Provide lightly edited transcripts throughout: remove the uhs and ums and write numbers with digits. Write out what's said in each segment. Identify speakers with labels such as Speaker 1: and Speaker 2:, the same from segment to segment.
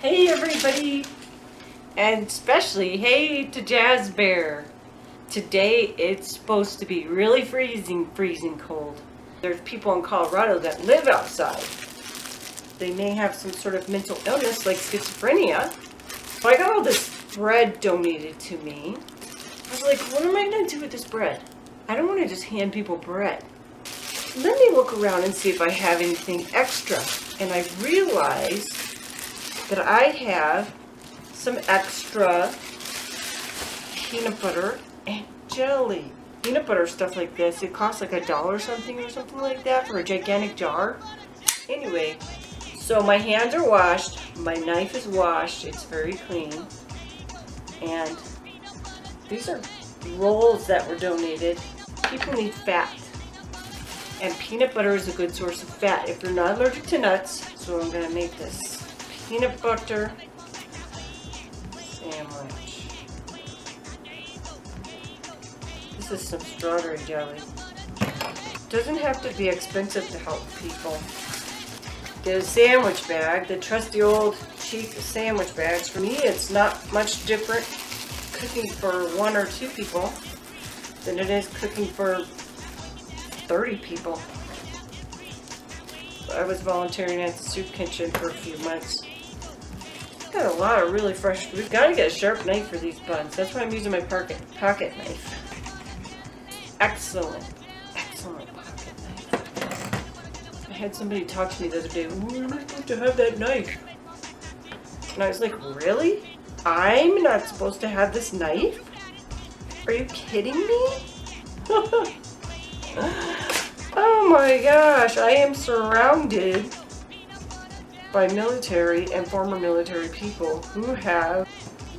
Speaker 1: Hey everybody, and especially hey to Jazz Bear. Today it's supposed to be really freezing cold. There's people in Colorado that live outside. They may have some sort of mental illness like schizophrenia. So I got all this bread donated to me. I was like, what am I going to do with this bread? I don't want to just hand people bread. Let me look around and see if I have anything extra. And I realized that I have some extra peanut butter and jelly. Peanut butter stuff like this, it costs like $1 or something like that for a gigantic jar. Anyway, so my hands are washed, my knife is washed, it's very clean. And these are rolls that were donated. People need fat. And peanut butter is a good source of fat if you're not allergic to nuts. So I'm going to make this peanut butter sandwich. This is some strawberry jelly. Doesn't have to be expensive to help people. Get a sandwich bag, the trusty old cheap sandwich bags. For me, it's not much different cooking for 1 or 2 people than it is cooking for 30 people. I was volunteering at the soup kitchen for a few months. Got a lot of really fresh. We've got to get a sharp knife for these buns. That's why I'm using my pocket knife. Excellent pocket knife. I had somebody talk to me the other day. Oh, you're not supposed to have that knife. And I was like, really? I'm not supposed to have this knife? Are you kidding me? Oh my gosh, I am surrounded by military and former military people who have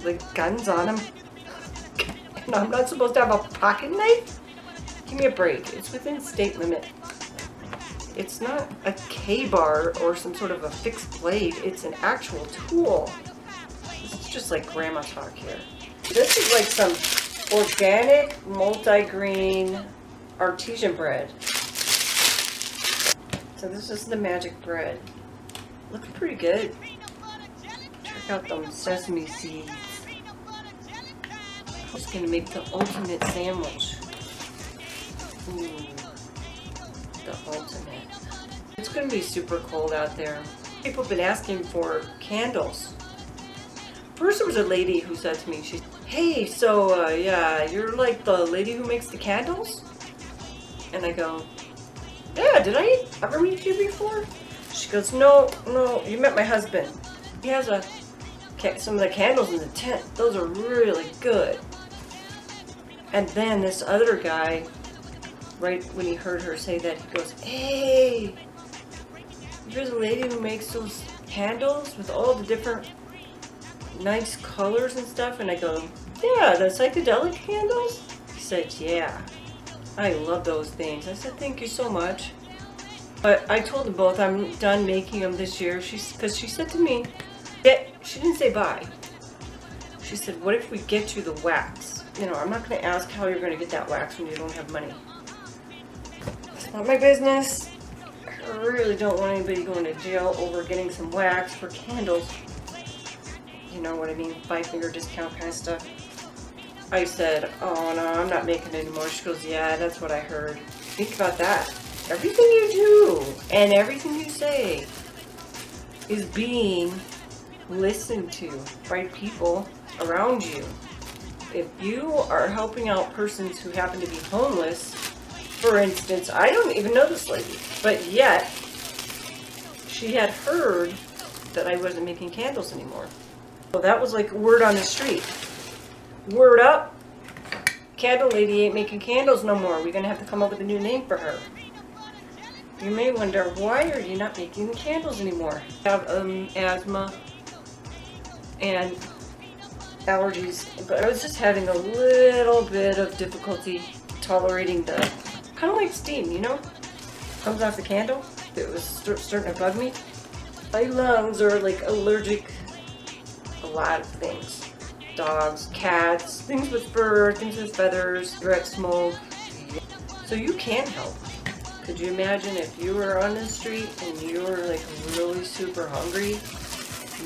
Speaker 1: like guns on them. And I'm not supposed to have a pocket knife? Give me a break. It's within state limit. It's not a K-bar or some sort of a fixed blade. It's an actual tool. It's just like grandma talk here. This is like some organic, multi-grain artesian bread. So this is the magic bread. Looks pretty good. Check out those sesame seeds. I'm just gonna make the ultimate sandwich. Ooh, the ultimate. It's gonna be super cold out there. People have been asking for candles. First there was a lady who said to me, she said, hey, so yeah, you're like the lady who makes the candles? And I go, yeah, did I ever meet you before? She goes, no, you met my husband. He has some of the candles in the tent. Those are really good. And then this other guy, right when he heard her say that, he goes, hey, you're the lady who makes those candles with all the different nice colors and stuff? And I go, yeah, the psychedelic candles? He said, yeah. I love those things. I said, thank you so much. But I told them both I'm done making them this year. Because she said to me, she didn't say bye. She said, what if we get you the wax? You know, I'm not going to ask how you're going to get that wax when you don't have money. It's not my business. I really don't want anybody going to jail over getting some wax for candles. You know what I mean? 5-finger discount kind of stuff. I said, oh no, I'm not making it anymore. She goes, yeah, that's what I heard. Think about that. Everything you do and everything you say is being listened to by people around you. If you are helping out persons who happen to be homeless, for instance, I don't even know this lady, but yet she had heard that I wasn't making candles anymore. So that was like word on the street. Word up, candle lady ain't making candles no more. We're gonna have to come up with a new name for her. You may wonder, why are you not making candles anymore? I have asthma and allergies, but I was just having a little bit of difficulty tolerating the, kind of like steam, you know? Comes off the candle. It was starting to bug me. My lungs are like allergic to a lot of things. Dogs, cats, things with fur, things with feathers, direct smoke. So you can help. Could you imagine if you were on the street and you were like really super hungry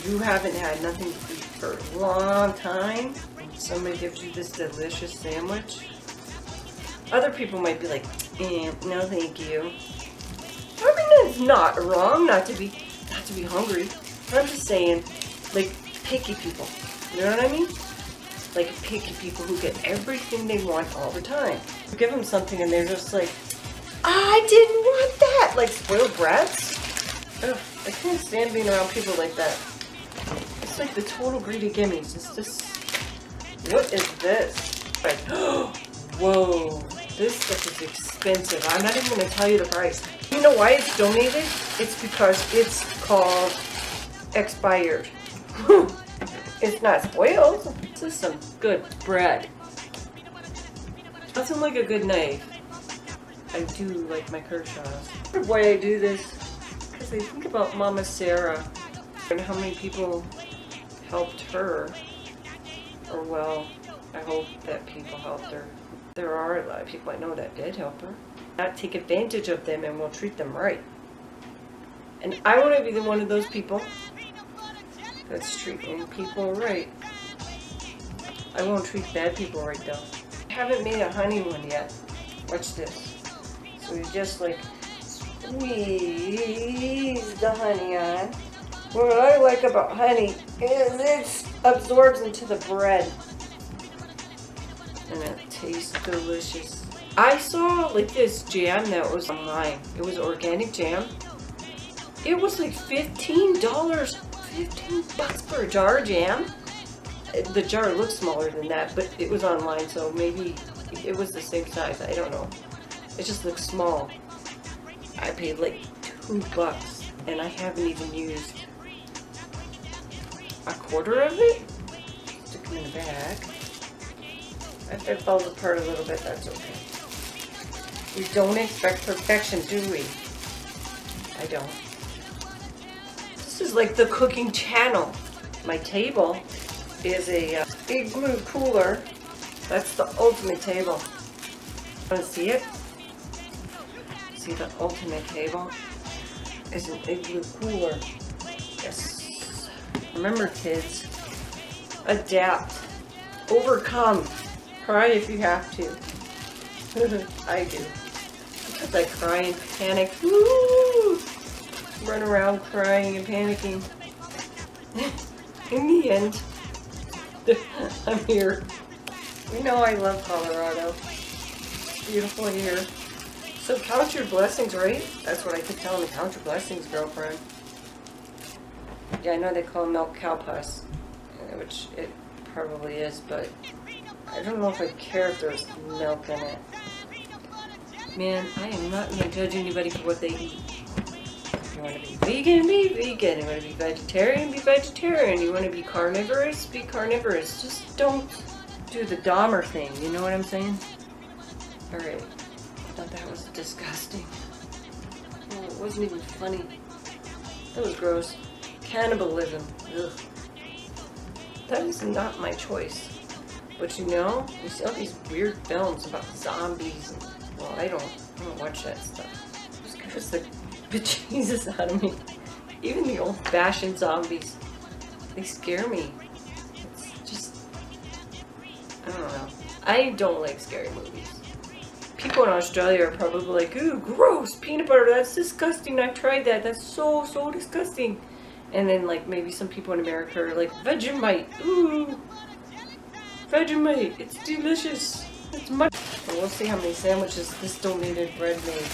Speaker 1: You haven't had nothing to eat for a long time. Somebody gives you this delicious sandwich. Other people might be like, no thank you. I mean, it's not wrong not to be hungry. But I'm just saying, like, picky people. You know what I mean? Like picky people who get everything they want all the time. You give them something and they're just like, I didn't want that! Like spoiled brats. Ugh, I can't stand being around people like that. It's like the total greedy gimmies. It's just, what is this? Like, whoa, this stuff is expensive. I'm not even going to tell you the price. You know why it's donated? It's because it's called expired. It's not spoiled. This is some good bread. Nothing like a good knife. I do like my Kershaws. Why I do this? Because I think about Mama Sarah and how many people helped her. Or well, I hope that people helped her. There are a lot of people I know that did help her. Not take advantage of them and will treat them right. And I want to be the one of those people that's treating people right. I won't treat bad people right though. I haven't made a honey one yet. Watch this. So you just like squeeze the honey on. What I like about honey is it absorbs into the bread. And it tastes delicious. I saw like this jam that was online. It was organic jam. It was like $15. 15 bucks for a jar of jam. The jar looks smaller than that, but it was online, so maybe it was the same size. I don't know. It just looks small. I paid like $2, and I haven't even used a quarter of it. Stick them in the bag. If it falls apart a little bit, that's okay. We don't expect perfection, do we? I don't. This is like the cooking channel. My table is a igloo cooler. That's the ultimate table. Want to see it? See, the ultimate table is an igloo cooler. Yes. Remember, kids, adapt, overcome, cry if you have to. I do. Because I cry and panic. Woo! Run around crying and panicking. In the end, I'm here. You know I love Colorado. Beautiful here. So count your blessings, right? That's what I keep telling me. Count your blessings, girlfriend. Yeah, I know they call milk cow pus, which it probably is, but I don't know if I care if there's milk in it. Man, I am not going to judge anybody for what they eat. If you want to be vegan, be vegan. You want to be vegetarian, be vegetarian. You want to be carnivorous, be carnivorous. Just don't do the Dahmer thing, you know what I'm saying? Alright. I thought that was disgusting. Oh, it wasn't even funny. That was gross. Cannibalism. Ugh. That is not my choice. But you know, you see all these weird films about zombies and, well, I don't watch that stuff. It just scares the bejesus out of me. Even the old-fashioned zombies, they scare me. It's just, I don't know. I don't like scary movies. People in Australia are probably like, ooh, gross, peanut butter, that's disgusting, I tried that, that's so disgusting. And then like maybe some people in America are like, Vegemite, ooh, Vegemite, it's delicious. It's much. Well, we'll see how many sandwiches this donated bread made.